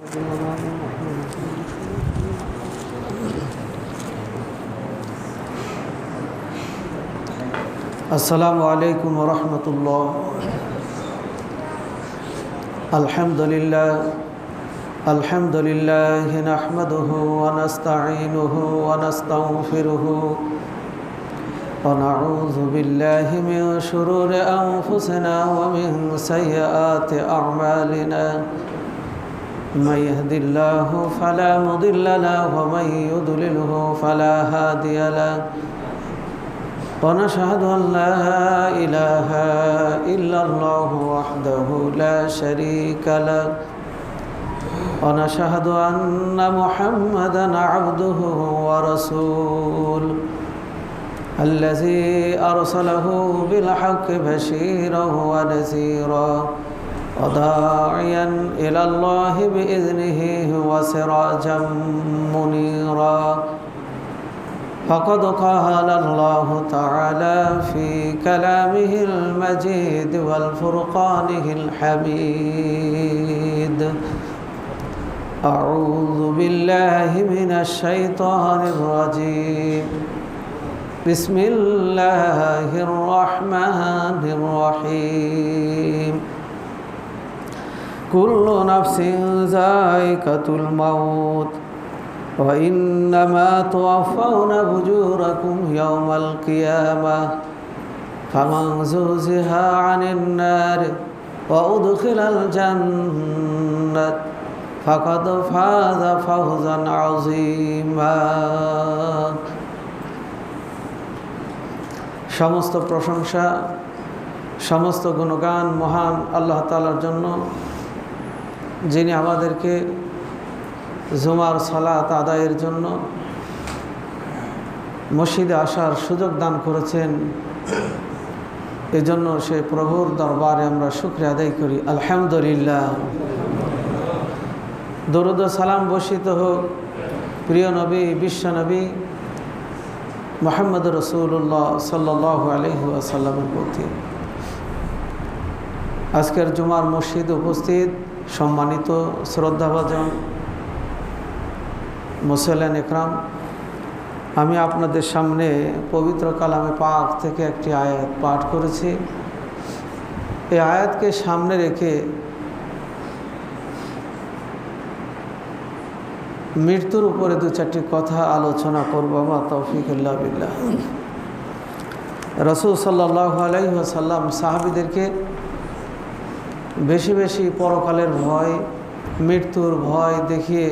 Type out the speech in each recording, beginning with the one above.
আসসালামু আলাইকুম ওয়া রাহমাতুল্লাহ। আলহামদুলিল্লাহ নাহমাদুহু ওয়া নাস্তাঈনুহু ওয়া নাস্তাগফিরুহু ওয়া নাউযু বিল্লাহি মিন শুরুরি আনফুসিনা ওয়া মিন সাইয়্যাতি আ'মালিনা। মান ইয়াহদিল্লাহু ফালা মুদিল্লা লাহু ওয়া মান ইউদ্লিলহু ফালা হাদিয়া লাহু। ونشهد أن لا إله إلا الله وحده لا شريك له ونشهد أن محمدا عبده ورسوله الذي أرسله بالحق بشيرا ونذيرا وداعيا إلى الله بإذنه وسراجا منيرا. فقد قال الله تعالى في كلامه المجيد والفرقانه الحميد: أعوذ بالله من الشيطان الرجيم. بسم الله الرحمن الرحيم. كل نفس ذائقة الموت وإنما توفون أجوركم يوم القيامة فمن زحزح عن النار وأدخل الجنة فقد فاز فوزا عظيما. সমস্ত প্রশংসা, সমস্ত গুণগান মহান আল্লাহ তাআলার জন্য, যিনি আমাদেরকে জুমার সালাত আদায়ের জন্য মসজিদে আসার সুযোগ দান করেছেন। এজন্য সে প্রভুর দরবারে আমরা শুকরিয়া আদায় করি। আলহামদুলিল্লাহ। দরুদ ও সালাম বর্ষিত হোক প্রিয় নবী, বিশ্ব নবী মুহাম্মদ রাসূলুল্লাহ সাল্লাল্লাহু আলাইহি ওয়াসাল্লামের প্রতি। আজকের জুমার মসজিদে উপস্থিত সম্মানিত শ্রদ্ধাভাজন মুসল্লিয়ান ইকরাম, আমি আপনাদের সামনে পবিত্র কালামে পাক থেকে একটি আয়াত পাঠ করেছি। এই আয়াতকে সামনে রেখে মৃত্যুর উপরে দু চারটি কথা আলোচনা করব। মা তৌফিক ইল্লা বিল্লাহ। রাসূল সাল্লাল্লাহু আলাইহি ওয়াসাল্লাম সাহাবীদেরকে বেশি বেশি পরকালের ভয়, মৃত্যুর ভয় দেখিয়ে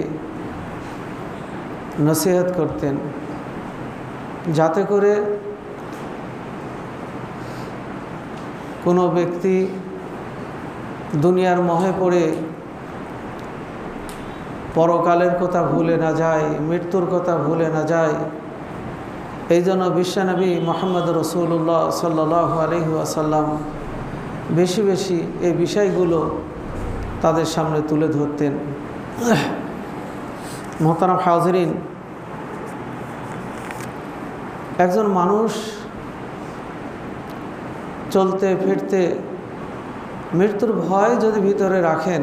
নসিহত করতেন, যাতে করে কোনো ব্যক্তি দুনিয়ার মোহে পড়ে পরকালের কথা ভুলে না যায়, মৃত্যুর কথা ভুলে না যায়। এই জন্য বিশ্বনবী মুহাম্মদ রাসূলুল্লাহ সাল্লাল্লাহু আলাইহি ওয়াসাল্লাম বেশি বেশি এই বিষয়গুলো তাদের সামনে তুলে ধরতেন। মোহতারাম হাজিরিন, একজন মানুষ চলতে ফিরতে মৃত্যুর ভয় যদি ভিতরে রাখেন,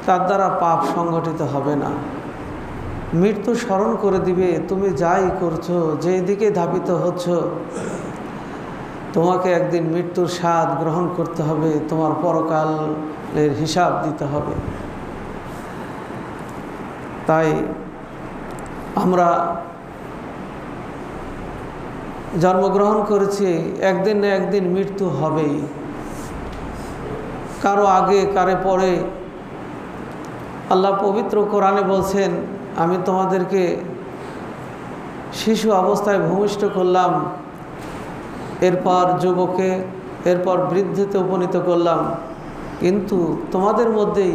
তার দ্বারা পাপ সংগঠিত হবে না। মৃত্যু স্মরণ করে দিবে, তুমি যাই করছো, যেই দিকে ধাবিত হচ্ছ, তোমাকে একদিন মৃত্যুর স্বাদ গ্রহণ করতে হবে, তোমার পরকালের হিসাব দিতে হবে। তাই আমরা জন্মগ্রহণ করেছি, একদিন না একদিন মৃত্যু হবেই, কারো আগে কারে পরে। আল্লাহ পবিত্র কোরআনে বলছেন, আমি তোমাদেরকে শিশু অবস্থায় ভূমিষ্ঠ করলাম, এরপর যুবকে, এরপর বৃদ্ধতে উপনীত করলাম, কিন্তু তোমাদের মধ্যেই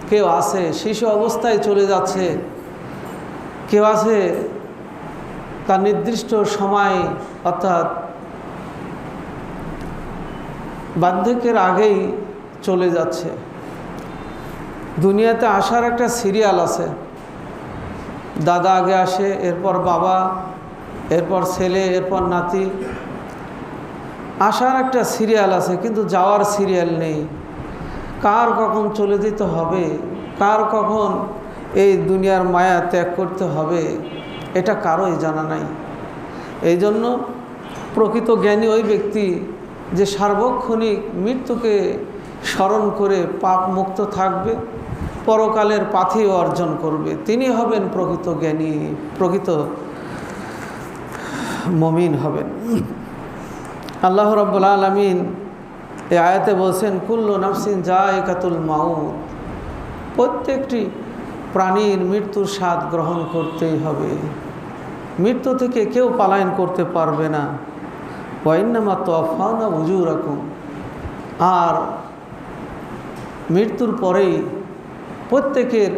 কেউ আছে শিশু অবস্থায় চলে যাচ্ছে, কেউ আছে তার নির্দিষ্ট সময় অর্থাৎ বার্ধক্যের আগেই চলে যাচ্ছে। দুনিয়াতে আসার একটা সিরিয়াল আছে, দাদা আগে আসে, এরপর বাবা, এরপর ছেলে, এরপর নাতি। আসার একটা সিরিয়াল আছে, কিন্তু যাওয়ার সিরিয়াল নেই। কার কখন চলে যেতে হবে কার কখন এই দুনিয়ার মায়া ত্যাগ করতে হবে এটা কারোই জানা নাই। এই জন্য প্রকৃত জ্ঞানী ওই ব্যক্তি যে সার্বক্ষণিক মৃত্যুকে স্মরণ করে পাপ মুক্ত থাকবে, পরকালের পাথেয় অর্জন করবে, তিনি হবেন প্রকৃত জ্ঞানী, প্রকৃত মুমিন হবেন। আল্লাহ রাব্বুল আলামিন এই আয়াতে বলছেন কুল্লু নাফসিন যায়কাতুল মাউত, প্রত্যেকটি প্রাণীর মৃত্যুর স্বাদ গ্রহণ করতেই হবে, মৃত্যু থেকে কেউ পলায়ন করতে পারবে না। ওয়া ইন্নামা তুওয়াফাউনা উজুরাকুম, আর মৃত্যুর পরেই প্রত্যেকের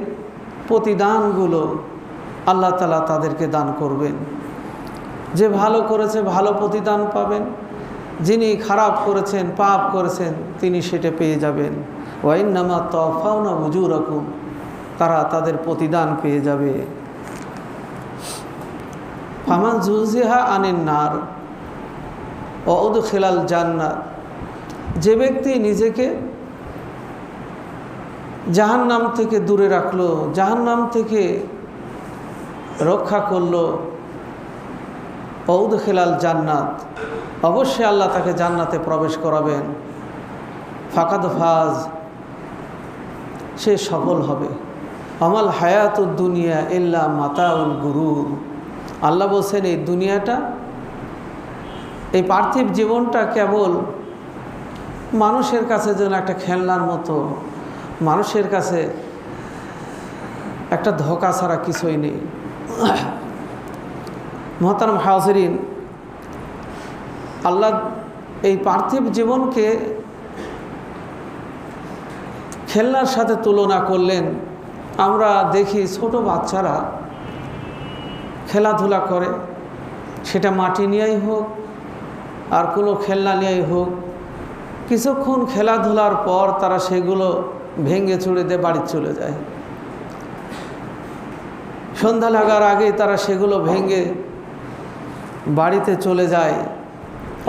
প্রতিদানগুলো আল্লাহ তাআলা তাদেরকে দান করবেন। যে ভালো করেছে ভালো প্রতিদান পাবেন, যিনি খারাপ করেছেন পাপ করেছেন তিনি সেটা পেয়ে যাবেন। ওয়া ইন্নামা তুওয়াফাউনা উজুরাকুম, তারা তাদের প্রতিদান পেয়ে যাবে। ফামান যুযিহা আনিন নার ওয়া উদখিলাল জান্নাত, যে ব্যক্তি নিজেকে জাহান্নাম থেকে দূরে রাখলো, জাহান্নাম থেকে রক্ষা করলো, ওয়া উদখিলাল জান্নাত, অবশ্যই আল্লাহ তাকে জান্নাতে প্রবেশ করাবেন। ফাকাদ ফাজ, সে সফল হবে। আমাল হায়াতুদ দুনিয়া ইল্লা মাতাউল গুরুর, আল্লাহ বলছেন এই দুনিয়াটা, এই পার্থিব জীবনটা কেবল মানুষের কাছে যেন একটা খেলনার মতো, মানুষের কাছে একটা ধোঁকা ছাড়া কিছুই নেই। মুহতারাম হাজিরিন, আল্লাহ এই পার্থিব জীবনকে খেলনার সাথে তুলনা করলেন। আমরা দেখি ছোট বাচ্চারা খেলাধুলা করে, সেটা মাটি নিয়েই হোক আর কোনো খেলনা নিয়েই হোক, কিছুক্ষণ খেলাধুলার পর তারা সেগুলো ভেঙে চুড়ে দিয়ে বাড়ি চলে যায়। সন্ধ্যা লাগার আগেই তারা সেগুলো ভেঙে বাড়িতে চলে যায়।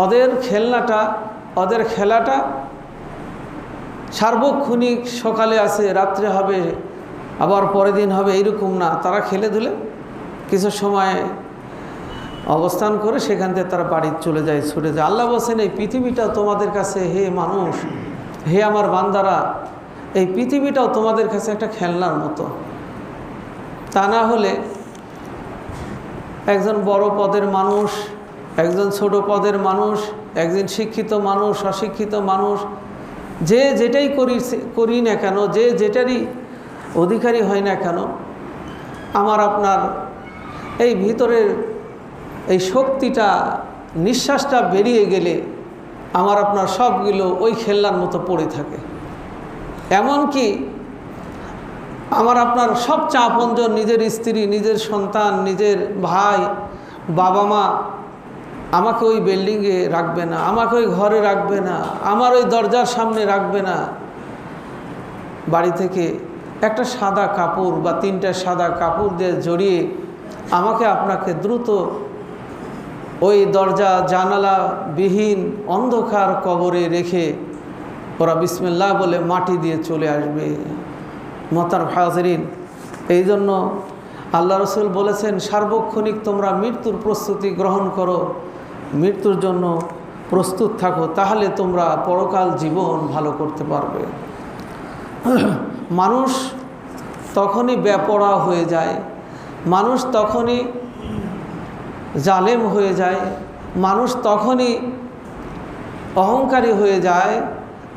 ওদের খেলাটা সার্বক্ষণিক, সকালে আছে রাত্রে হবে আবার পরের দিন হবে, এইরকম না। তারা খেলে ধুলে কিছু সময় অবস্থান করে সেখান থেকে তারা বাড়ি চলে যায়, ছুটে যায়। আল্লাহ বলছেন এই পৃথিবীটাও তোমাদের কাছে, হে মানুষ, হে আমার বান্দারা, এই পৃথিবীটাও তোমাদের কাছে একটা খেলনার মতো। তা না হলে একজন বড় পদের মানুষ, একজন ছোট পদের মানুষ, একজন শিক্ষিত মানুষ, অশিক্ষিত মানুষ, যে যেটাই করি না কেন, যে যেটারই অধিকারী হয় না কেন, আমার আপনার এই ভিতরের এই শক্তিটা, নিঃশ্বাসটা বেরিয়ে গেলে আমার আপনার সবগুলো ওই খেলনার মতো পড়ে থাকে। এমনকি আমার আপনার সবচেয়ে আপনজন, নিজের স্ত্রী, নিজের সন্তান, নিজের ভাই, বাবা মা আমাকে ওই বিল্ডিংয়ে রাখবে না, আমাকে ওই ঘরে রাখবে না, আমার ওই দরজার সামনে রাখবে না। বাড়ি থেকে একটা সাদা কাপড় বা তিনটা সাদা কাপড় দিয়ে জড়িয়ে আমাকে আপনাকে দ্রুত ওই দরজা জানালা বিহীন অন্ধকার কবরে রেখে ওরা বিসমিল্লাহ বলে মাটি দিয়ে চলে আসবে। মুহতারাম হাজিরিন, এই জন্য আল্লাহ রসুল বলেছেন সার্বক্ষণিক তোমরা মৃত্যুর প্রস্তুতি গ্রহণ করো, মৃত্যুর জন্য প্রস্তুত থাকো, তাহলে তোমরা পরকাল জীবন ভালো করতে পারবে। মানুষ তখনই বেপরোয়া হয়ে যায়, মানুষ তখনই জালেম হয়ে যায়, মানুষ তখনই অহংকারী হয়ে যায়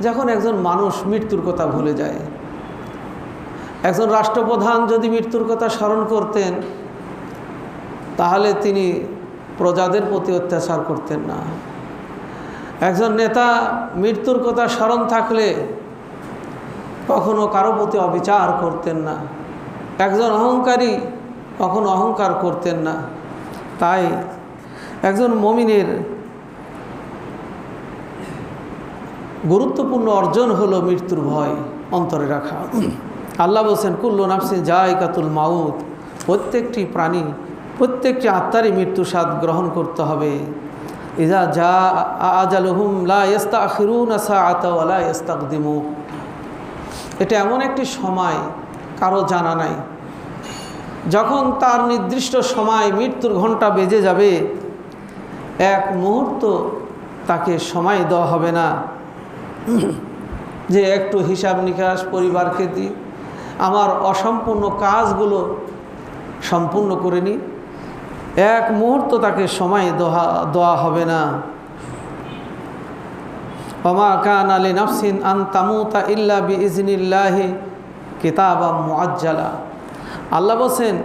যখন একজন মানুষ মৃত্যুর কথা ভুলে যায়। একজন রাষ্ট্রপ্রধান যদি মৃত্যুর কথা স্মরণ করতেন তাহলে তিনি প্রজাদের প্রতি অত্যাচার করতেন না। একজন নেতা মৃত্যুর কথা স্মরণ থাকলে কখনো কারো প্রতি অবিচার করতেন না। একজন অহংকারী কখনো অহংকার করতেন না। তাই একজন মুমিনের গুরুত্বপূর্ণ অর্জন হলো মৃত্যুর ভয় অন্তরে রাখা। আল্লাহ বলছেন কুল্লু নাফসিন যায়কাতুল মাউত, প্রত্যেকটি প্রাণী, প্রত্যেকটি আত্মারই মৃত্যু স্বাদ গ্রহণ করতে হবে। ইজা যা আজালুহুম লা ইস্তাখিরুনা সাআতা ওয়া লা ইস্তাকদিমুন, এটা এমন একটি সময় কারো জানা নাই। যখন তার নির্দিষ্ট সময় মৃত্যুর ঘণ্টা বেজে যাবে, এক মুহূর্ত তাকে সময় দেওয়া হবে না যে একটু হিসাব নিকাশ পরিবারকে দিই, আমার অসম্পূর্ণ কাজগুলো সম্পূর্ণ করে নিই। এক মুহূর্ত তাকে সময় দেওয়া হবে না। ওমা কানা লিনাফসিন আন তামুতা ইল্লা বিইজনিল্লাহি কিতাবাম মুআজ্জালা। আল্লাহ বলেন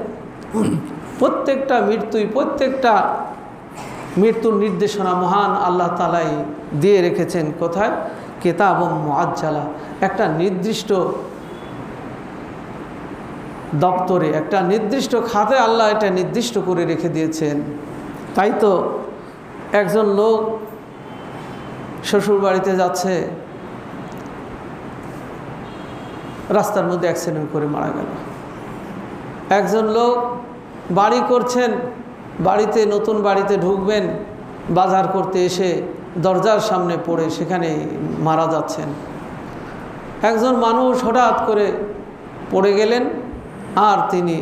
প্রত্যেকটা মৃত্যুর নির্দেশনা মহান আল্লাহ তাআলাই দিয়ে রেখেছেন। কোথায়? কিতাবাম মুআজ্জালা, একটা নির্দিষ্ট দপ্তরে, একটা নির্দিষ্ট খাতে আল্লাহ এটা নির্দিষ্ট করে রেখে দিয়েছেন। তাই তো একজন লোক শ্বশুর বাড়িতে যাচ্ছে, রাস্তার মধ্যে অ্যাক্সিডেন্ট করে মারা গেল। একজন লোক বাড়ি করছেন, নতুন বাড়িতে ঢুকবেন, বাজার করতে এসে দরজার সামনে পড়ে সেখানে মারা যাচ্ছেন। একজন মানুষ হঠাৎ করে পড়ে গেলেন, আর তিনি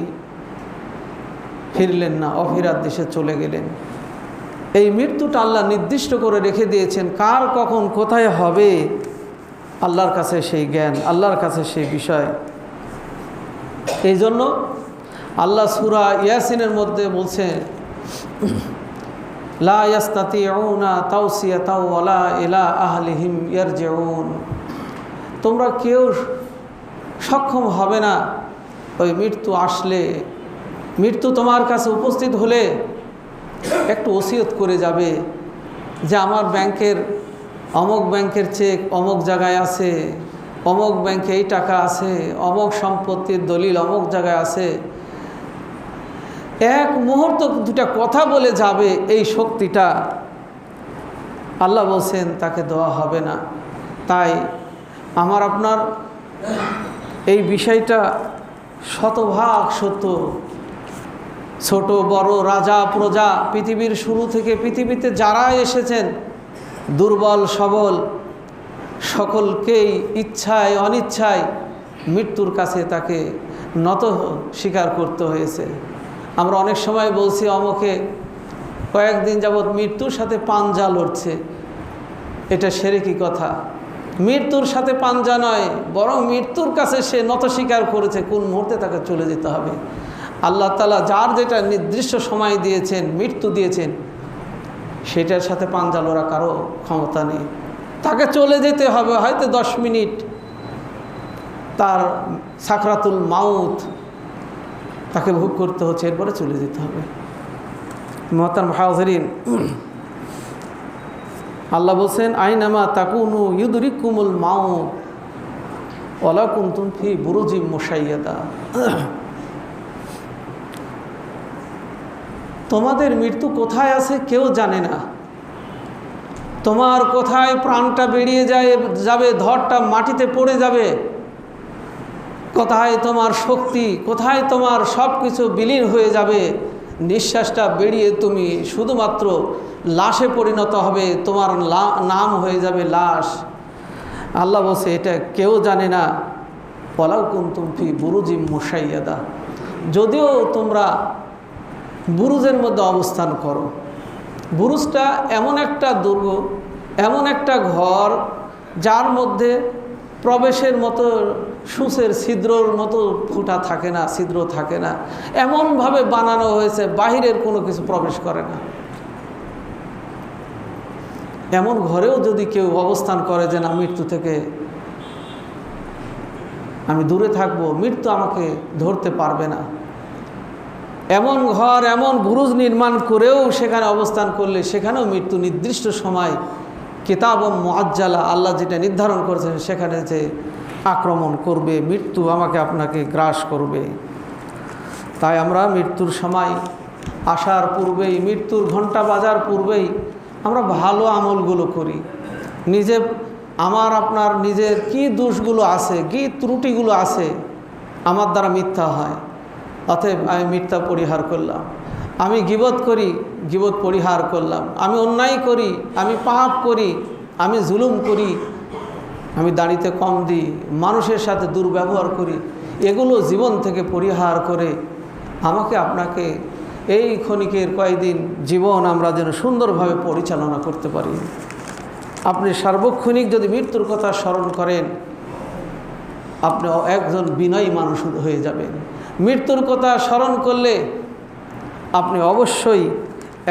ফিরলেন না, অফিরাত দেশে চলে গেলেন। এই মৃত্যুটা আল্লাহ নির্দিষ্ট করে রেখে দিয়েছেন, কার কখন কোথায় হবে আল্লাহর কাছে সেই জ্ঞান, আল্লাহর কাছে সেই বিষয়। এই জন্য আল্লাহ সূরা ইয়াসিনের মধ্যে বলছেন, লা ইয়াস্তাতিউনা তাওসিয়াতাও ওয়ালা ইলা আহলিহিম ইয়ারজিউন। তোমরা কেউ সক্ষম হবে না ওই মৃত্যু আসলে, মৃত্যু তোমার কাছে উপস্থিত হলে একটু ওসিয়ত করে যাবে যে আমার অমুক ব্যাংকের চেক অমুক জায়গায় আছে, অমুক ব্যাংকে এই টাকা আছে, অমুক সম্পত্তির দলিল অমুক জায়গায় আছে। এক মুহূর্ত দুটা কথা বলে যাবে, এই শক্তিটা আল্লাহ বলছেন তাকে দেওয়া হবে না। তাই আমার আপনার এই বিষয়টা শতভাগ সত্য। ছোট বড়, রাজা প্রজা, পৃথিবীর শুরু থেকে পৃথিবীতে যারা এসেছেন, দুর্বল সবল, সকলকেই ইচ্ছায় অনিচ্ছায় মৃত্যুর কাছে তাকে নত স্বীকার করতে হয়েছে। আমরা অনেক সময় বলছি অমুকে কয়েকদিন যাবৎ মৃত্যুর সাথে পাঞ্জা লড়ছে, এটা শিরকি কথা। মৃত্যুর সাথে পাঞ্জা নয়, বরং মৃত্যুর কাছে সে নত স্বীকার করেছে কোন মুহূর্তে তাকে চলে যেতে হবে। আল্লাহ তাআলা যার যেটা নির্দিষ্ট সময় দিয়েছেন, মৃত্যু দিয়েছেন, সেটার সাথে পাঞ্জা লড়া কারো ক্ষমতা নেই। তাকে চলে যেতে হবে, হয়তো 10 মিনিট তার সাকরাতুল মাউত তাকে ভোগ করতে হচ্ছে, এরপরে চলে যেতে হবে। মুহতারাম হাজিরিন, আল্লাহ বলছেন আইনামা তাকুনু ইউদরিকুমুল মাউত ওয়ালা কুনতুম ফি বুরুজিম মুশাইয়াদা। তোমাদের মৃত্যু কোথায় আছে কেউ জানে না। তোমার কোথায় প্রাণটা বেরিয়ে যাবে, ধরটা মাটিতে পড়ে যাবে, কোথায় তোমার শক্তি, কোথায় তোমার সব কিছু বিলীন হয়ে যাবে, নিঃশ্বাসটা বেরিয়ে তুমি শুধুমাত্র লাশে পরিণত হবে, তোমার নাম হয়ে যাবে লাশ। আল্লাহ বলছে এটা কেউ জানে না। ওয়ালাউ কুনতুম ফি বুরুজিম মুশাইয়াদা, যদিও তোমরা বুরুজের মধ্যে অবস্থান করো। বুরুজটা এমন একটা দুর্গ, এমন একটা ঘর যার মধ্যে প্রবেশের মতো সূচের ছিদ্রর মতো ফুটা থাকে না, ছিদ্র থাকে না, এমনভাবে বানানো হয়েছে বাহিরের কোনো কিছু প্রবেশ করে না। এমন ঘরেও যদি কেউ অবস্থান করে যে না, মৃত্যু থেকে আমি দূরে থাকবো, মৃত্যু আমাকে ধরতে পারবে না, এমন ঘর, এমন বুরুজ নির্মাণ করেও সেখানে অবস্থান করলে সেখানেও মৃত্যু নির্দিষ্ট সময় কিতাব মুআজ্জালা, আল্লাহ যেটা নির্ধারণ করেছেন সেখানে যে আক্রমণ করবে, মৃত্যু আমাকে আপনাকে গ্রাস করবে। তাই আমরা মৃত্যুর সময় আসার পূর্বেই, মৃত্যুর ঘণ্টা বাজার পূর্বেই আমরা ভালো আমলগুলো করি। আমার আপনার নিজের কি দোষগুলো আছে, কি ত্রুটিগুলো আছে, আমার দ্বারা মিথ্যা হয়, অতএব আমি মিথ্যা পরিহার করলাম। আমি গীবত করি, গীবত পরিহার করলাম। আমি অন্যায় করি, আমি পাপ করি, আমি জুলুম করি, আমি দাড়িতে কম দিই, মানুষের সাথে দুর্ব্যবহার করি, এগুলো জীবন থেকে পরিহার করে আমাকে আপনাকে এই ক্ষণিকের কয়েকদিন জীবন আমরা যেন সুন্দরভাবে পরিচালনা করতে পারি। আপনি সার্বক্ষণিক যদি মৃত্যুর কথা স্মরণ করেন, আপনি একজন বিনয়ী মানুষ হয়ে যাবেন। মৃত্যুর কথা স্মরণ করলে আপনি অবশ্যই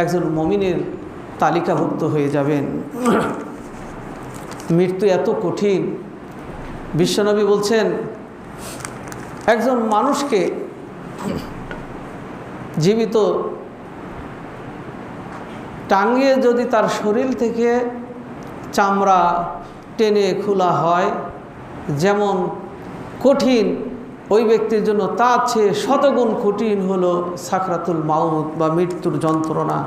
একজন মুমিনের তালিকাভুক্ত হয়ে যাবেন। মৃত্যু এত কঠিন, বিশ্বনবী বলছেন একজন মানুষকে জীবিত টাঙ্গিয়ে যদি তার শরীর থেকে চামড়া টেনে খোলা হয় যেমন কঠিন, ওই ব্যক্তির জন্য তার চেয়ে শতগুণ কঠিন হলো সাকরাতুল মাউত বা মৃত্যুর যন্ত্রণা।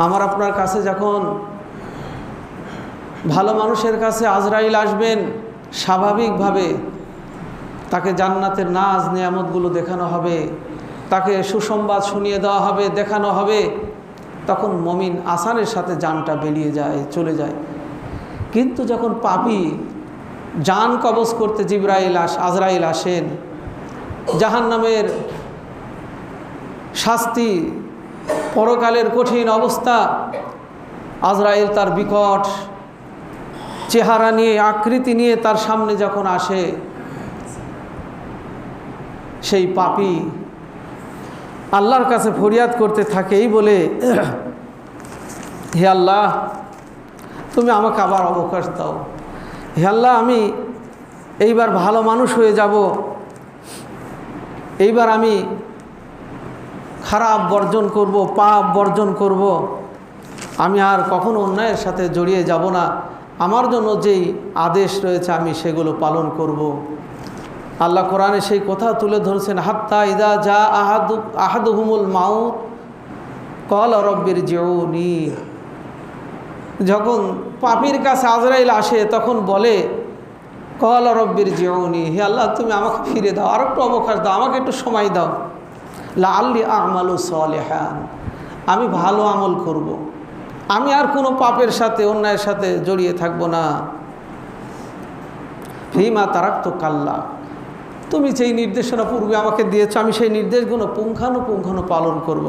আমার আপনার কাছে যখন ভালো মানুষের কাছে আজরাইল আসবেন, স্বাভাবিকভাবে তাকে জান্নাতের নাজ নিয়ামতগুলো দেখানো হবে, তাকে সুসংবাদ শুনিয়ে দেওয়া হবে, দেখানো হবে, তখন মুমিন আসানের সাথে জানটা বেরিয়ে যায়, চলে যায়। কিন্তু যখন পাপী জান কবজ করতে আজরাইল আসেন, জাহান্নামের শাস্তি, পরকালের কঠিন অবস্থা, আজরাইল তার বিকট চেহারা নিয়ে, আকৃতি নিয়ে তার সামনে যখন আসে, সেই পাপী আল্লাহর কাছে ফরিয়াদ করতে থাকে এই বলে, হে আল্লাহ, তুমি আমাকে আবার অবকাশ দাও। হে আল্লাহ, আমি এইবার ভালো মানুষ হয়ে যাব, এইবার আমি খারাপ বর্জন করব, পাপ বর্জন করব, আমি আর কখনো অন্যায়ের সাথে জড়িয়ে যাব না, আমার জন্য যেই আদেশ রয়েছে আমি সেগুলো পালন করব। আল্লাহ কোরআনে সেই কথা তুলে ধরেছেন, হাত্তা ইদা যা আহাদুহুমুল মাউত ক্বালা রব্বির জিউনি। যখন পাপীর কাছে আজরাইল আসে তখন বলে, ক্বালা রব্বির জিউনি, হে আল্লাহ, তুমি আমাকে ফিরে দাও, আর একটু অবকাশ দাও, আমাকে একটু সময় দাও। লাআল্লি আমালু সালিহান, আমি ভালো আমল করব, আমি আর কোনো পাপের সাথে অন্যায়ের সাথে জড়িয়ে থাকব না। ফিমা তারাক্তু কাল্লা, তুমি যেই নির্দেশনা পূর্বে আমাকে দিয়েছো আমি সেই নির্দেশগুলো পুঙ্খানুপুঙ্খানু পালন করব।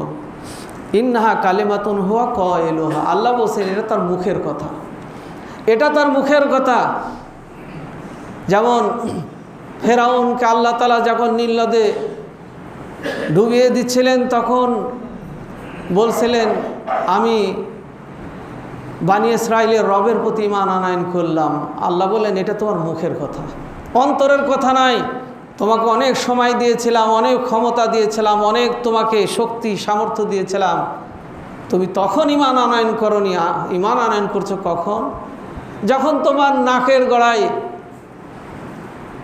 ইন্নাহা কালিমাতুন হুয়া কায়িলুহা, আল্লাহ বলছেন এটা তার মুখের কথা, এটা তার মুখের কথা। যেমন ফেরাউনকে আল্লাহ তাআলা যখন নীল নদে ডুবিয়ে দিচ্ছিলেন তখন বলছিলেন, আমি বানি ইসরাইলের রবের প্রতি ঈমান আনয়ন করলাম। আল্লাহ বলেন এটা তোমার মুখের কথা, অন্তরের কথা নাই। তোমাকে অনেক সময় দিয়েছিলাম, অনেক ক্ষমতা দিয়েছিলাম, অনেক তোমাকে শক্তি সামর্থ্য দিয়েছিলাম, তুমি তখন ঈমান আনয়ন করনি। ঈমান আনয়ন করছো কখন? যখন তোমার নাকের গড়ায়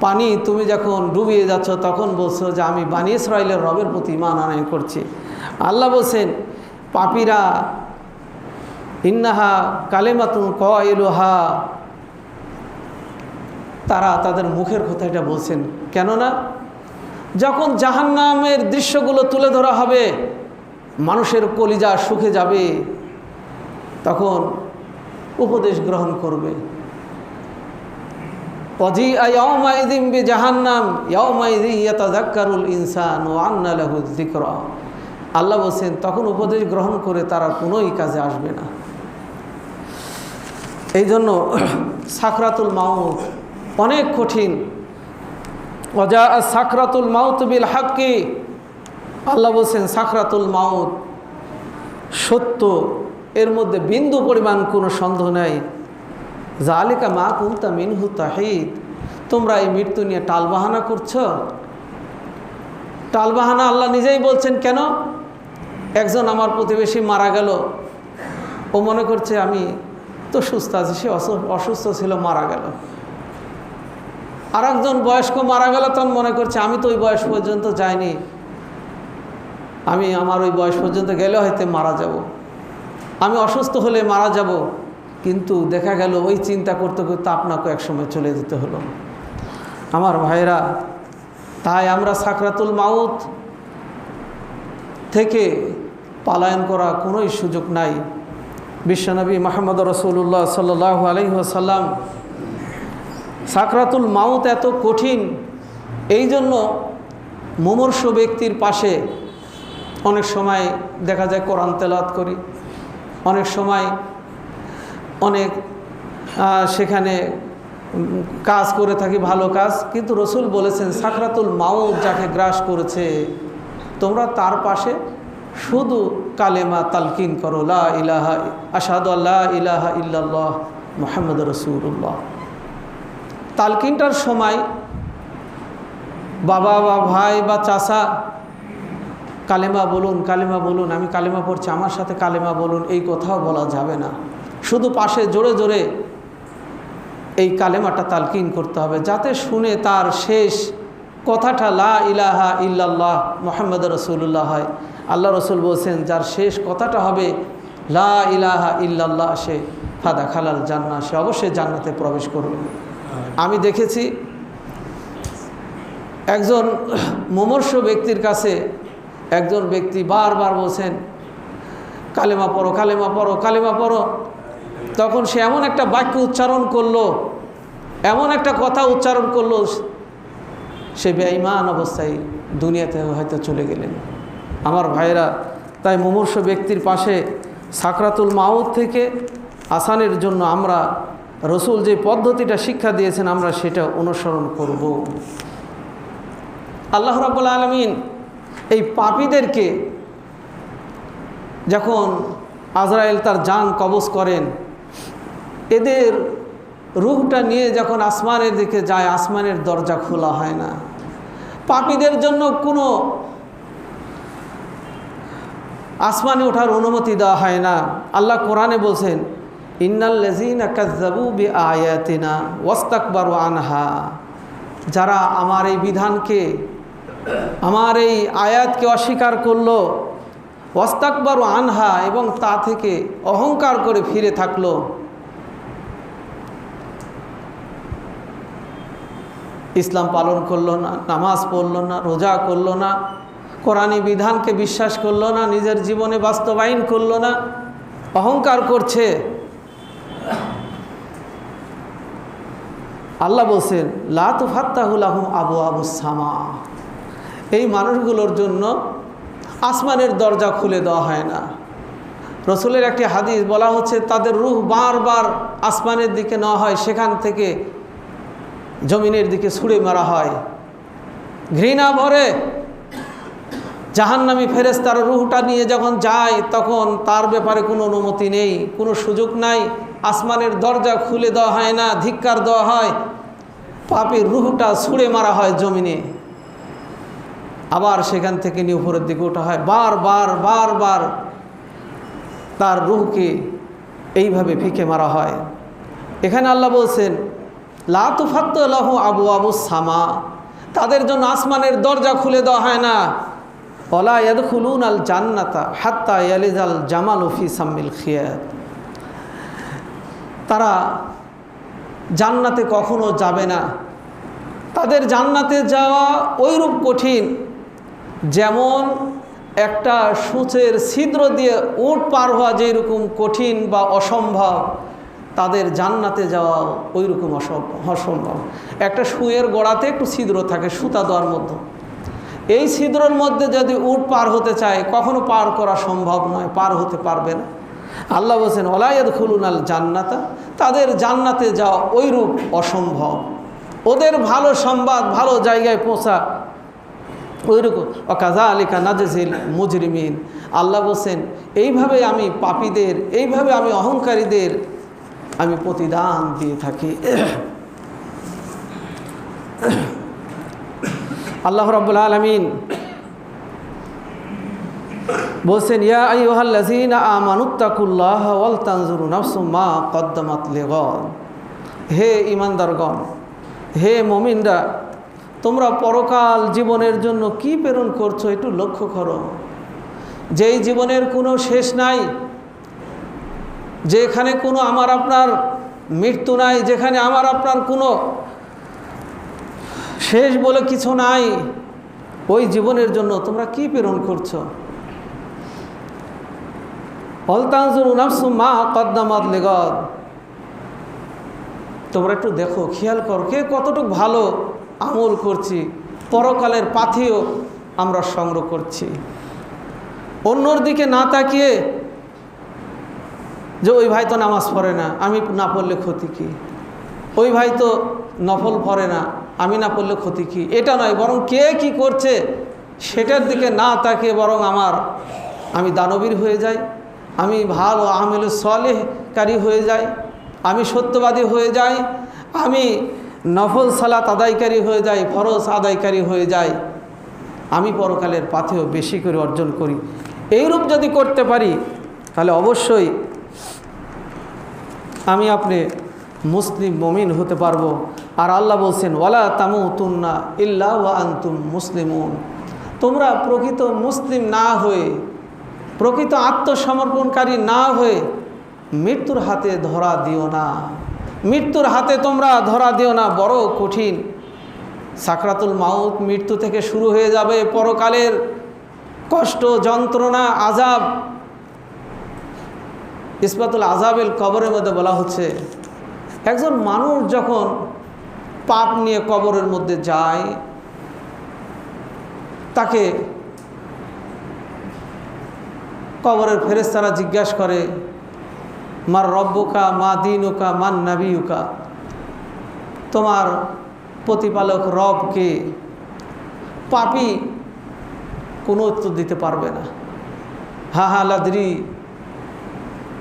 পানি, তুমি যখন ডুবিয়ে যাচ্ছ তখন বলছো যে আমি বানি ইসরাইলের রবের প্রতি ঈমান আনয়ন করছি। আল্লাহ বলছেন পাপীরা ইন্নাহা কালিমাতুন কায়িলুহা, তারা তাদের মুখের কথা এটা বলছেন। কেননা যখন জাহান্নামের দৃশ্যগুলো তুলে ধরা হবে, মানুষের কলিজা শুকে যাবে, তখন উপদেশ গ্রহণ করবে। ওয়াজিআ ইয়াওমাইযিন বিজাহান্নাম ইয়াওমাইযিন ইয়াতাযাক্কারুল ইনসানু ওয়া আন্না লাহু যিকরা। আল্লাহ বলছেন তখন উপদেশ গ্রহণ করে তারা কোনোই কাজে আসবে না। এই জন্য সাকরাতুল মাউত অনেক কঠিন। ওয়াজা সাকরাতুল মাউত বিল হাক্কি, আল্লাহ বলছেন সাকরাতুল মাউত সত্য, এর মধ্যে বিন্দু পরিমাণ কোনো সন্দেহ নেই। যালিকা মা কুনতা মিনহু তাহিদ, তোমরা এই মৃত্যু নিয়ে টালবাহানা করছো। টালবাহানা আল্লাহ নিজেই বলছেন। কেন? একজন আমার প্রতিবেশী মারা গেল, ও মনে করছে আমি তো সুস্থ আছি, সে অসুস্থ ছিল, মারা গেল। আর একজন বয়স্ক মারা গেল, তখন মনে করছে আমি তো ওই বয়স পর্যন্ত যাইনি, আমি আমার ওই বয়স পর্যন্ত গেলে হয়তো মারা যাব, আমি অসুস্থ হলে মারা যাব। কিন্তু দেখা গেল ওই চিন্তা করতে করতে আপনাকে একসময় চলে যেতে হলো। আমার ভাইরা, তাই আমরা সাকরাতুল মাউত থেকে পলায়ন করা কোনোই সুযোগ নাই। বিশ্বনবী মুহাম্মদ রাসূলুল্লাহ সাল্লাল্লাহু আলাইহি ওয়াসাল্লাম সাকরাতুল মাউত এত কঠিন, এই জন্য মুমূর্ষু ব্যক্তির পাশে অনেক সময় দেখা যায় কোরআন তেলাওয়াত করি, অনেক সময় অনেক সেখানে কাজ করে থাকি, ভালো কাজ, কিন্তু রসুল বলেছেন সাকরাতুল মাউত যাকে গ্রাস করেছে তোমরা তার পাশে শুধু কালেমা তালকিন করো, লা ইলাহা আশহাদু আল্লা ইলাহা ইল্লাল্লাহ মুহাম্মাদুর রাসূলুল্লাহ। তালকিনটার সময় বাবা বা ভাই বা চাচা কালেমা বলুন, কালেমা বলুন, আমি কালেমা পড়ছি, আমার সাথে কালেমা বলুন, এই কথাও বলা যাবে না। শুধু পাশে জোরে জোরে এই কালেমাটা তালকিন করতে হবে, যাতে শুনে তার শেষ কথাটা লা ইলাহা ইল্লাল্লাহ মুহাম্মাদুর রাসূলুল্লাহ হয়। আল্লাহ রসুল বলছেন যার শেষ কথাটা হবে লা ইলাহা ইল্লাল্লাহ সে ফাদা খালাল জান্নাহ, সে অবশ্যই জান্নাতে প্রবেশ করবে। আমি দেখেছি একজন মুমূর্ষু ব্যক্তির কাছে একজন ব্যক্তি বারবার বলছেন কালেমা পড়ো, কালেমা পড়ো, কালেমা পড়ো। তখন সে এমন একটা বাক্য উচ্চারণ করলো, এমন একটা কথা উচ্চারণ করলো, সে বেঈমান অবস্থায় দুনিয়াতে হয়তো চলে গেলেন। আমার ভাইরা, তাই মুমূর্ষু ব্যক্তির পাশে সাকরাতুল মাউত থেকে আসানের জন্য আমরা রসুল যে পদ্ধতিটা শিক্ষা দিয়েছেন আমরা সেটা অনুসরণ করব। আল্লাহ রাব্বুল আলামিন এই পাপীদেরকে যখন আজরাইল তার জান কবজ করেন, এদের রূহটা নিয়ে যখন আসমানের দিকে যায়, আসমানের দরজা খোলা হয় না। পাপীদের জন্য কোনো আসমানে ওঠার অনুমতি দেওয়া হয় না। আল্লাহ কোরআনে বলছেন ইন্নাল্লাযীনা কাযযাবু বিআয়াতিনা ওয়াস্তাকবারু আনহা, যারা আমার এই বিধানকে, আমার এই আয়াতকে অস্বীকার করলো, ওয়াস্তাকবারু আনহা, এবং তা থেকে অহংকার করে ফিরে থাকলো, ইসলাম পালন করলো না, নামাজ পড়লো না, রোজা করলো না, কোরআনী বিধানকে বিশ্বাস করলো না, নিজের জীবনে বাস্তবায়ন করলো না, অহংকার করছে, আল্লাহ বলছেন লা তুফাত্তাহু লাহুম আবওয়াবুস সামা, এই মানুষগুলোর জন্য আসমানের দরজা খুলে দেওয়া হয় না। রসুলের একটি হাদিস বলা হচ্ছে তাদের রূহ বারবার আসমানের দিকে নেওয়া হয়, সেখান থেকে জমিনের দিকে ছুঁড়ে মারা হয়। ঘৃণা ভরে জাহান্নামী ফেরেশতার রূহটা নিয়ে যখন যায় তখন তার ব্যাপারে কোনো অনুমতি নেই, কোনো সুযোগ নাই, আসমানের দরজা খুলে দেওয়া হয় না, ধিক্কার দেওয়া হয়, পাপীর রূহটা ছুঁড়ে মারা হয় জমিনে, আবার সেখান থেকে নিয়ে উপরের দিকে ওঠা হয়। বারবার বারবার তার রূহকে এইভাবে ফিকে মারা হয়। এখানে আল্লাহ বলছেন লা তুফাত্তাহু লাহু আবওয়াবুস সামা, তাদের জন্য আসমানের দরজা খুলে দেওয়া হয় না। ওয়ালা ইয়াদখুলুনাল জান্নাতা হাত্তা ইয়ালিজাল জামালু ফি সাম্মিল খিয়াত, তারা জান্নাতে কখনো যাবে না। তাদের জান্নাতে যাওয়া ওইরূপ কঠিন যেমন একটা সূচের ছিদ্র দিয়ে উট পার হওয়া যেরকম কঠিন বা অসম্ভব, তাদের জান্নাতে যাওয়া ওই রকম অসম্ভব। একটা সুয়ের গোড়াতে একটু ছিদ্র থাকে সুতা দেওয়ার মধ্যে, এই ছিদ্রর মধ্যে যদি উট পার হতে চায় কখনো পার করা সম্ভব নয়, পার হতে পারবে না। আল্লাহ বলছেন ওয়ালা ইয়াদখুলুনাল জান্নাতা, তাদের জান্নাতে যাওয়া ওইরূপ অসম্ভব। ওদের ভালো সংবাদ, ভালো জায়গায় পৌঁছা ওইরকম। ওয়াকাযালিকা নাজজিল মুজরিমিন, আল্লাহ বলছেন এইভাবে আমি পাপীদের, এইভাবে আমি অহংকারীদের আমি প্রতিদান দিয়ে থাকি। আল্লাহ রাব্বুল আলামিন বলছেন ইয়া আইয়ুহাল্লাযীনা আমানুত্তাকুল্লাহা ওয়াল তানজুরু নাফসুম মা কদ্দামাত লিগাদ, হে ঈমানদারগণ, হে মুমিনরা, তোমরা পরকাল জীবনের জন্য কি প্রেরণ করছো একটু লক্ষ্য করো। যেই জীবনের কোনো শেষ নাই, যেখানে কোনো আমার আপনার মৃত্যু নাই, যেখানে আমার আপনার কোনো শেষ বলে কিছু নাই, ওই জীবনের জন্য তোমরা কি প্রেরণ করছো। ওয়াল তানজুরু নাফসুম মা কদ্দামাত লিগাদ, তোমরা একটু দেখো, খেয়াল করো কে কতটুকু ভালো আমল করছি, পরকালের পাথেয় আমরা সংগ্রহ করছি। অন্যর দিকে না তাকিয়ে যে ওই ভাই তো নামাজ পড়ে না, আমি না পড়লে ক্ষতি কি, ওই ভাই তো নফল পড়ে না, আমি না পড়লে ক্ষতি কি, এটা নয়, বরং কে কি করছে সেটার দিকে না তাকিয়ে বরং আমি দানবীর হয়ে যাই, আমি ভালো আমিল সালেহকারী হয়ে যাই, আমি সত্যবাদী হয়ে যাই, আমি নফল সালাত আদায়কারী হয়ে যাই, ফরজ আদায়কারী হয়ে যাই, আমি পরকালের পাথেয় বেশি করে অর্জন করি। এইরূপ যদি করতে পারি তাহলে অবশ্যই আমি আপনি মুসলিম মুমিন হতে পারবো। আর আল্লাহ বলছেন ওয়ালা তামুতুন্না ইল্লা ওয়া আনতুম মুসলিমুন, তোমরা প্রকৃত মুসলিম না হয়ে, প্রকৃত আত্মসমর্পণকারী না হয়ে মৃত্যুর হাতে ধরা দিও না। মৃত্যুর হাতে তোমরা ধরা দিও না, বড় কঠিন। সাকরাতুল মাউত মৃত্যু থেকে শুরু হয়ে যাবে, পরকালের কষ্ট, যন্ত্রণা, আযাব। ইসবাতুল আযাবেল কবরের মধ্যে বলা হচ্ছে একজন মানুষ যখন পাপ নিয়ে কবরের মধ্যে যায়, তাকে কবরের ফেরেশতারা জিজ্ঞাসা করে মার রব্বুকা মা দীনুকা মান নাবিয়ুকা, তোমার প্রতিপালক রবকে? পাপী কোনো উত্তর দিতে পারবে না। হা হা লাদরি,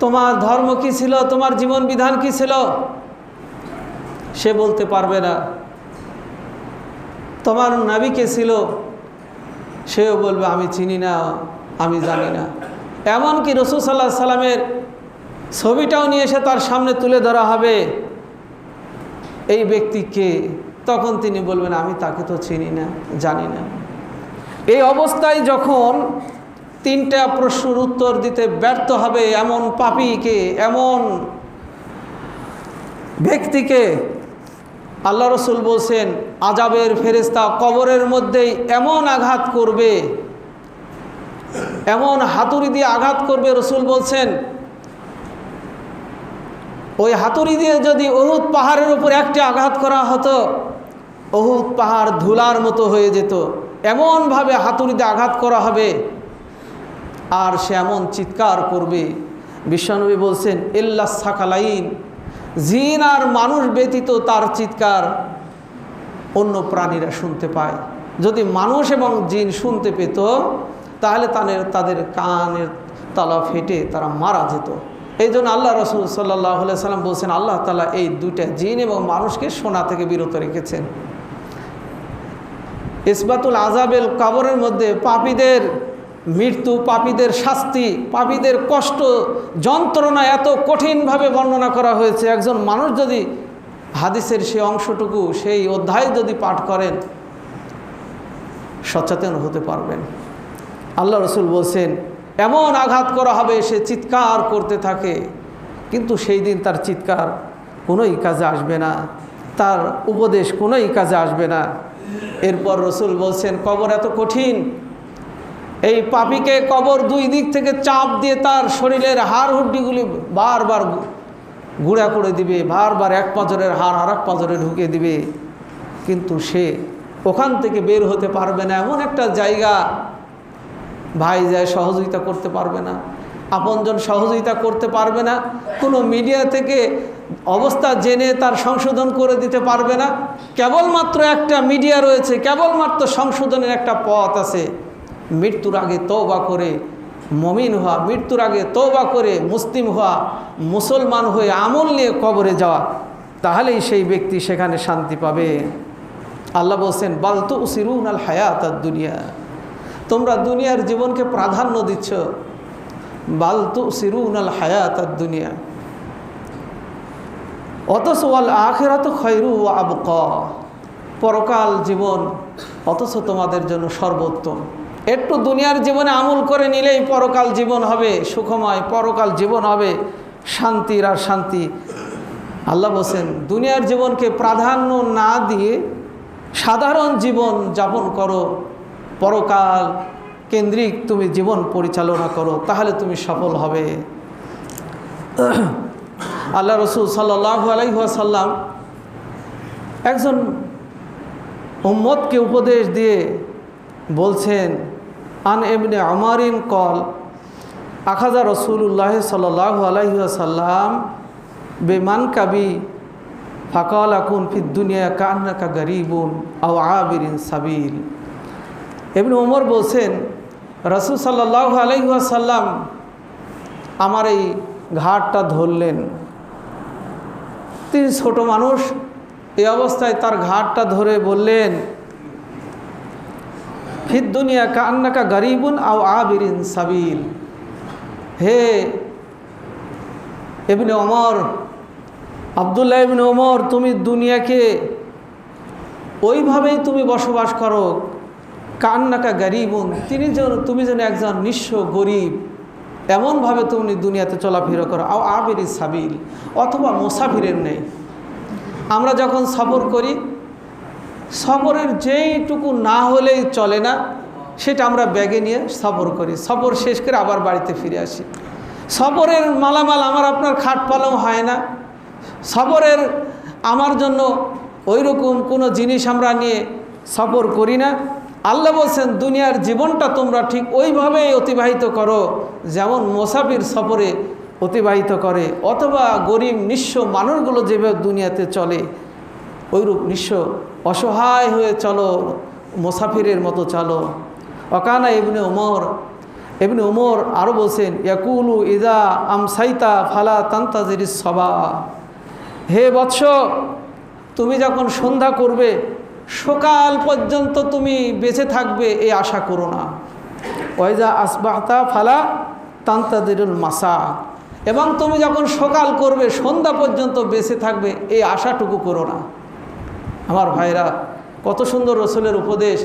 তোমার ধর্ম কি ছিল, তোমার জীবন বিধান কি ছিল, সে বলতে পারবে না। তোমার নবী কে ছিল, সেও বলবে আমি চিনি না, আমি জানি না। এমনকি রাসূল সাল্লাল্লাহু আলাইহি সাল্লামের ছবিটাও নিয়ে এসে তার সামনে তুলে ধরা হবে, এই ব্যক্তিকে, তখন তিনি বলবেন আমি তাকে তো চিনি না, জানি না। এই অবস্থায় যখন তিনটা প্রশ্নের উত্তর দিতে ব্যর্থ হবে এমন পাপীকে, এমন ব্যক্তিকে আল্লাহ রসুল বলছেন আযাবের ফেরেশতা কবরের মধ্যেই এমন আঘাত করবে, এমন হাতুড়ি দিয়ে আঘাত করবে, রসুল বলছেন ওই হাতুড়ি দিয়ে যদি উহুদ পাহাড়ের উপর একটা আঘাত করা হতো, উহুদ পাহাড় ধুলার মতো হয়ে যেত। এমনভাবে হাতুড়ি দিয়ে আঘাত করা হবে, আর সে এমন চিৎকার করবে। বিশ্বনবী বলছেন ইল্লা সাকালাইন, জিন আর মানুষ ব্যতীত তার চিৎকার অন্য প্রাণীরা শুনতে পায়। যদি মানুষ এবং জিন শুনতে পেত তাহলে তাদের কানের তালা ফেটে তারা মারা যেত। এই জন্য আল্লাহ রসুল সাল্লাল্লাহু আলাইহি সাল্লাম বলছেন আল্লাহ তাআলা এই দুইটা জিন এবং মানুষকে শোনা থেকে বিরত রেখেছেন। ইসবাতুল আযাবেল কবরের মধ্যে পাপীদের মৃত্যু, পাপীদের শাস্তি, পাপীদের কষ্ট, যন্ত্রণা এত কঠিনভাবে বর্ণনা করা হয়েছে। একজন মানুষ যদি হাদিসের সেই অংশটুকু, সেই অধ্যায় যদি পাঠ করেন, সচেতন হতে পারবেন। আল্লাহ রসুল বলছেন এমন আঘাত করা হবে, সে চিৎকার করতে থাকে, কিন্তু সেই দিন তার চিৎকার কোনোই কাজে আসবে না, তার উপদেশ কোনোই কাজে আসবে না। এরপর রসুল বলছেন কবর এত কঠিন, এই পাপীকে কবর দুই দিক থেকে চাপ দিয়ে তার শরীরের হাড় হুড্ডিগুলি বারবার গুঁড়া করে দিবে, বারবার এক পাঁজরের হাড় আর এক পাঁজরে ঢুকে দিবে, কিন্তু সে ওখান থেকে বের হতে পারবে না। এমন একটা জায়গা, ভাই যায় সহযোগিতা করতে পারবে না, আপনজন সহযোগিতা করতে পারবে না, কোনো মিডিয়া থেকে অবস্থা জেনে তার সংশোধন করে দিতে পারবে না। কেবলমাত্র একটা মিডিয়া রয়েছে, কেবলমাত্র সংশোধনের একটা পথ আছে, মৃত্যুর আগে তওবা করে মুমিন হওয়া, মৃত্যুর আগে তওবা করে মুসলিম হওয়া, মুসলমান হয়ে আমল নিয়ে কবরে যাওয়া, তাহলেই সেই ব্যক্তি সেখানে শান্তি পাবে। আল্লাহ বলছেন বাল তুসিরুনাল হায়াতাদ দুনিয়া, তোমরা দুনিয়ার জীবনকে প্রাধান্য দিচ্ছ। বাল তুসিরুনাল হায়াতাদ দুনিয়া অথচ ওয়াল আখিরাতু খায়রু ওয়া আবকা, পরকাল জীবন অথচ তোমাদের জন্য সর্বোত্তম। একটু দুনিয়ার জীবনে আমল করে নিলেই পরকাল জীবন হবে সুখময়, পরকাল জীবন হবে শান্তির আর শান্তি। আল্লাহ বলছেন দুনিয়ার জীবনকে প্রাধান্য না দিয়ে সাধারণ জীবন যাপন করো, পরকাল কেন্দ্রিক তুমি জীবন পরিচালনা করো, তাহলে তুমি সফল হবে। আল্লাহ রসুল সাল্লাল্লাহু আলাইহি ওয়াসাল্লাম একজন উম্মতকে উপদেশ দিয়ে বলছেন, আন ইবনে উমারিন কল আখাযা রাসূলুল্লাহ সাল্লাল্লাহু আলাইহি ওয়াসাল্লাম বিমান কাবি ফাকাল আকুন ফিদ দুনিয়া কান্নাকা গরিবুন আও আবিরিন সাবিল। ইবনে উমর বলছেন, রাসূল সাল্লাল্লাহু আলাইহি ওয়াসাল্লাম আমার এই ঘাটটা ধরলেন। তিনি ছোট মানুষ, এই অবস্থায় তার ঘাটটা ধরে বললেন, ফিদ দুনিয়া কান্নাকা গরিবুন আও আবিরিন সাবিল। হে ইবনে ওমর, আব্দুল্লাহ ইবনে ওমর, তুমি দুনিয়াকে ওইভাবেই তুমি বসবাস করো, কান্নাকা গরিবুন, তুমি যেন একজন নিঃস্ব গরিব এমনভাবে তুমি দুনিয়াতে চলাফেরা করো, আও আবিরিন সাবিল, অথবা মুসাফিরের নেই। আমরা যখন সফর করি, সফরের যেইটুকু না হলেই চলে না, সেটা আমরা ব্যাগে নিয়ে সফর করি, সফর শেষ করে আবার বাড়িতে ফিরে আসি। সফরের মালামাল আমার আপনার খাট পালং হয় না, সফরের আমার জন্য ওই রকম কোনো জিনিস আমরা নিয়ে সফর করি না। আল্লাহ বলছেন, দুনিয়ার জীবনটা তোমরা ঠিক ওইভাবেই অতিবাহিত করো যেমন মুসাফির সফরে অতিবাহিত করে, অথবা গরিব নিঃস্ব মানুষগুলো যেভাবে দুনিয়াতে চলে ওইরূপ নিঃস্ব অসহায় হয়ে চলো, মুসাফিরের মতো চলো। অকানা ইবনে উমর আরও বলছেন, ইয়াকুলু ইদা আমসাইতা ফালা তান্তাজিরিস সবা। হে বৎস, তুমি যখন সন্ধ্যা করবে সকাল পর্যন্ত তুমি বেঁচে থাকবে এই আশা করো না। ওয়াইজা আসবাহতা ফালা তান্তাজিরুল মাসা, এবং তুমি যখন সকাল করবে সন্ধ্যা পর্যন্ত বেঁচে থাকবে এই আশাটুকু করো না। আমার ভাইরা, কত সুন্দর রসুলের উপদেশ।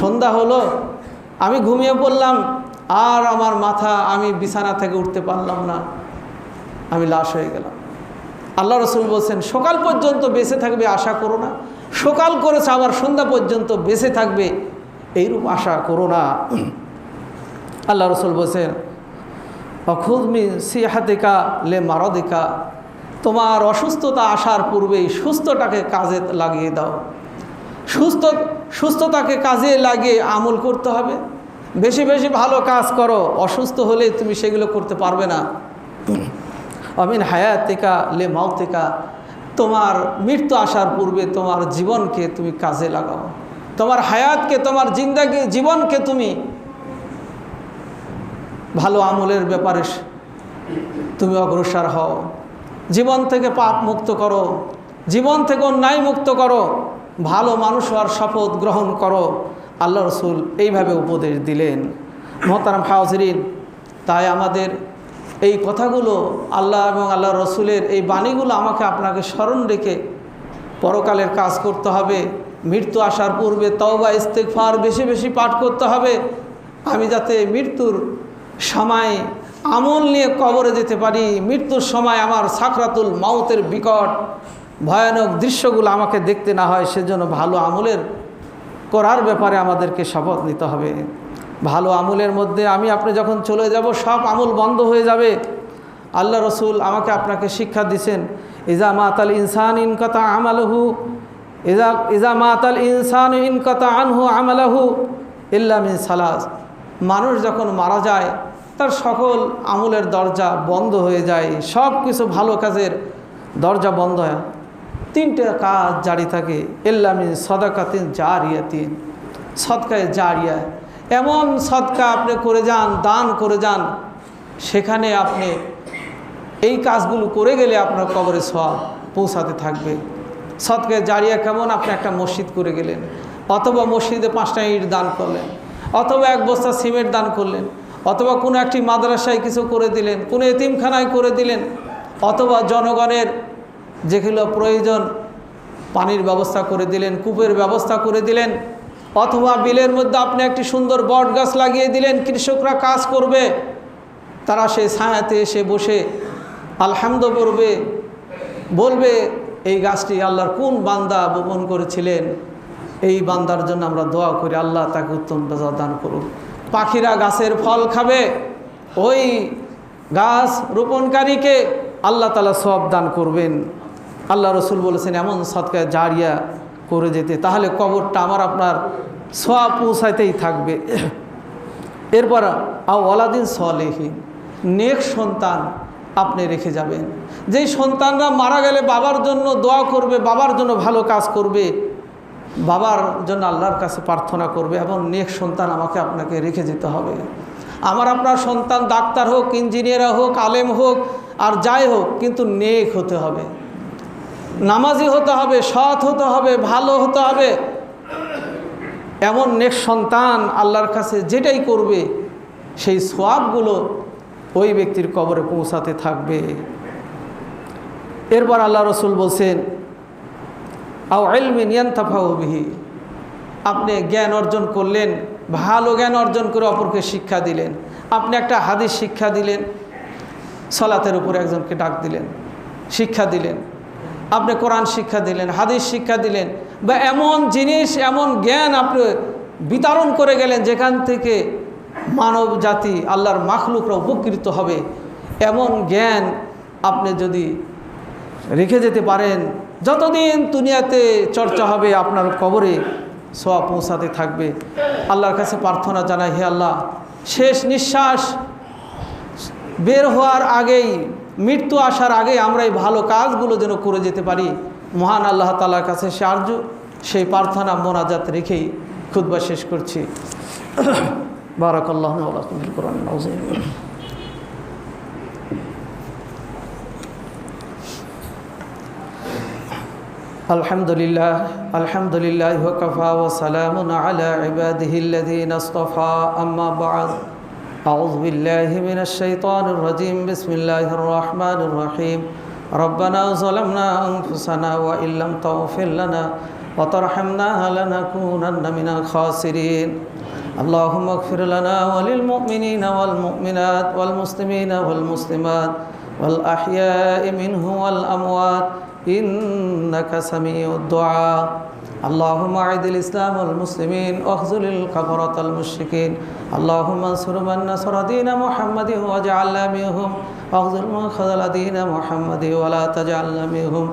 সন্ধ্যা হলো, আমি ঘুমিয়ে পড়লাম, আর আমার মাথা, আমি বিছানা থেকে উঠতে পারলাম না, আমি লাশ হয়ে গেলাম। আল্লাহ রসুল বলছেন, সকাল পর্যন্ত বেঁচে থাকবে আশা করো না, সকাল করেছে আবার সন্ধ্যা পর্যন্ত বেঁচে থাকবে এইরূপ আশা করো না। আল্লাহ রসুল বলছেন, অখুদমি সিহাতিকা লে মারদিকা, তোমার অসুস্থতা আসার পূর্বেই সুস্থটাকে কাজে লাগিয়ে দাও। সুস্থতাকে কাজে লাগিয়ে আমল করতে হবে, বেশি বেশি ভালো কাজ করো, অসুস্থ হলে তুমি সেগুলো করতে পারবে না। অমিন হায়াতিকা লে মাউতিকা, তোমার মৃত্যু আসার পূর্বে তোমার জীবনকে তুমি কাজে লাগাও, তোমার হায়াতকে, তোমার জিন্দাগি জীবনকে তুমি ভালো আমলের ব্যাপারে তুমি অগ্রসর হও। জীবন থেকে পাপ মুক্ত করো, জীবন থেকে অন্যায় মুক্ত করো, ভালো মানুষ হওয়ার শপথ গ্রহণ করো। আল্লাহ রসুল এইভাবে উপদেশ দিলেন। মোহতারাম হাজিরিন, তাই আমাদের এই কথাগুলো, আল্লাহ এবং আল্লাহ রসুলের এই বাণীগুলো আমাকে আপনাকে স্মরণ রেখে পরকালের কাজ করতে হবে। মৃত্যু আসার পূর্বে তওবা ইস্তেগফার বেশি বেশি পাঠ করতে হবে, আমি যাতে মৃত্যুর সময় আমল নিয়ে কবরে যেতে পারি, মৃত্যুর সময় আমার সাকরাতুল মাউতের বিকট ভয়ানক দৃশ্যগুলো আমাকে দেখতে না হয়, সেজন্য ভালো আমলের করার ব্যাপারে আমাদেরকে শপথ নিতে হবে। ভালো আমলের মধ্যে আপনি যখন চলে যাব সব আমল বন্ধ হয়ে যাবে। আল্লাহ রসুল আমাকে আপনাকে শিক্ষা দিয়েছেন, ইজা মাতাল ইনসান ইনকাতা আমালহু, ইজা মাতাল ইনসান ইনকাতা আনহু আমালাহু ইল্লা মিন সালাস। মানুষ যখন মারা যায় তার সকল আমলের দরজা বন্ধ হয়ে যায়, সব কিছু ভালো কাজের দরজা বন্ধ হয়, তিনটে কাজ জারি থাকে, ইল্লা মিন সাদাকাতিন জারিয়াতিন, সদকায়ে জারিয়া। এমন সদকা আপনি করে যান, দান করে যান, সেখানে আপনি এই কাজগুলো করে গেলে আপনার কবরে সওয়াব পৌঁছাতে থাকবে। সদকায়ে জারিয়া কেমন? আপনি একটা মসজিদ করে গেলেন, অথবা মসজিদে 5টা ইট দান করলেন, অথবা 1 বস্তা সিমেন্ট দান করলেন, অথবা কোনো একটি মাদ্রাসায় কিছু করে দিলেন, কোনো এতিমখানায় করে দিলেন, অথবা জনগণের যেগুলো প্রয়োজন পানির ব্যবস্থা করে দিলেন, কূপের ব্যবস্থা করে দিলেন, অথবা বিলের মধ্যে আপনি একটি সুন্দর বট গাছ লাগিয়ে দিলেন, কৃষকরা কাজ করবে, তারা সেই ছায়াতে এসে বসে আলহামদুলিল্লাহ পড়বে, বলবে এই গাছটি আল্লাহর কোন বান্দা বপন করেছিলেন, এই বান্দার জন্য আমরা দোয়া করি, আল্লাহ তাকে উত্তম রাজা দান করুন। পাখিরা গাছের ফল খাবে, ওই গাছ রোপণকারীকে আল্লাহ তাআলা সওয়াব দান করবেন। আল্লাহ রসুল বলেছেন, এমন সদকায়ে জারিয়া করে যেতে, তাহলে কবরটা আমার আপনার সওয়াব পৌঁছাইতেই থাকবে। এরপর ওয়ালাদিন সলেহিন, নেক সন্তান আপনি রেখে যাবেন, যেই সন্তানরা মারা গেলে বাবার জন্য দোয়া করবে, বাবার জন্য ভালো কাজ করবে, বাবার জন্য আল্লাহর কাছে প্রার্থনা করবে, এবং নেক সন্তান আমাকে আপনাকে রেখে যেতে হবে। আমার আপনার সন্তান ডাক্তার হোক, ইঞ্জিনিয়ার হোক, আলেম হোক, আর যাই হোক, কিন্তু নেক হতে হবে, নামাজি হতে হবে, সৎ হতে হবে, ভালো হতে হবে। এমন নেক সন্তান আল্লাহর কাছে যেটাই করবে সেই সওয়াবগুলো ওই ব্যক্তির কবরে পৌঁছাতে থাকবে। এরপর আল্লাহ রসুল বলছেন আও ইলমিন ইয়ানতাফাউ বিহি, আপনি জ্ঞান অর্জন করলেন, ভালো জ্ঞান অর্জন করে অপরকে শিক্ষা দিলেন। আপনি একটা হাদিস শিক্ষা দিলেন, সালাতের উপরে একজনকে ডাক দিলেন, শিক্ষা দিলেন, আপনি কোরআন শিক্ষা দিলেন, হাদিস শিক্ষা দিলেন, বা এমন জিনিস, এমন জ্ঞান আপনি বিতরণ করে গেলেন যেখান থেকে মানব জাতি, আল্লাহর মাখলুকরা উপকৃত হবে। এমন জ্ঞান আপনি যদি রেখে যেতে পারেন, যতদিন দুনিয়াতে চর্চা হবে আপনার কবরে সওয়াব পৌঁছাতে থাকবে। আল্লাহর কাছে প্রার্থনা জানাই, হে আল্লাহ, শেষ নিঃশ্বাস বের হওয়ার আগেই, মৃত্যু আসার আগেই আমরা এই ভালো কাজগুলো যেন করে যেতে পারি। মহান আল্লাহ তাআলার কাছে সে আরজু, সেই প্রার্থনা মোনাজাত রেখেই খুতবা শেষ করছি। বারাকাল্লাহু ওয়া লাকুম ফিল কুরআনিল আযীম। আলহামদুলিল্লাহ, আলহামদুলিল্লাহি ওয়া কাফা ওয়া সালামুন আলা ইবাদিহিল্লাযীনা ইসতাফা, আম্মা বা'দ। আউযু বিল্লাহি মিনাশ শাইতানির রাজীম। বিসমিল্লাহির রাহমানির রহিম। রব্বানা যালামনা আনফুসানা ওয়া ইল্লাম তাগফির লানা ওয়া তারহামনা লানাকুনান্না মিনাল খাসিরিন। আল্লাহুম্মা ইগফির লানা ওয়া লিল মুমিনিনা ওয়াল মুমিনাত ওয়াল মুসলিমিনা ওয়াল মুসলিমাত ওয়াল আহইয়া'i মিনহুম ওয়াল আমওয়াত ইন্নাকা সামিউদ দুআ। আল্লাহুম্মা আ'ইদিল ইসলাম ওয়াল মুসলিমিন ওয়াখযুলিল কাফারাতাল মুশরিকিন। আল্লাহুম্মা আনসুর মান নাসারা দীনা মুহাম্মাদিন ওয়াজআলনা মিনহুম ওয়াখযুল মান খাযালা দীনা মুহাম্মাদিন ওয়া লা তাজআলনা মিনহুম।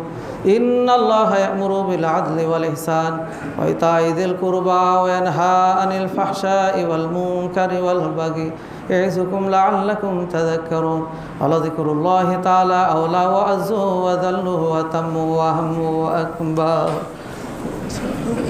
ইন্নাল্লাহা ইয়া'মুরু বিল আদলি ওয়াল ইহসান ওয়া ইতা'i যিল কুরবা ওয়া ইয়ানহা আনিল ফাহশা'i ওয়াল মুনকারি ওয়াল বাগি ইয়া'iযুকুম লা'আল্লাকুম তাযাক্কারুন। আল্লাযিকরুল্লাহি তাআলা আওলা ওয়া আযzu ওয়া যাল্লু ওয়া তাম্মু ওয়া হাম্মু ওয়া আকবার।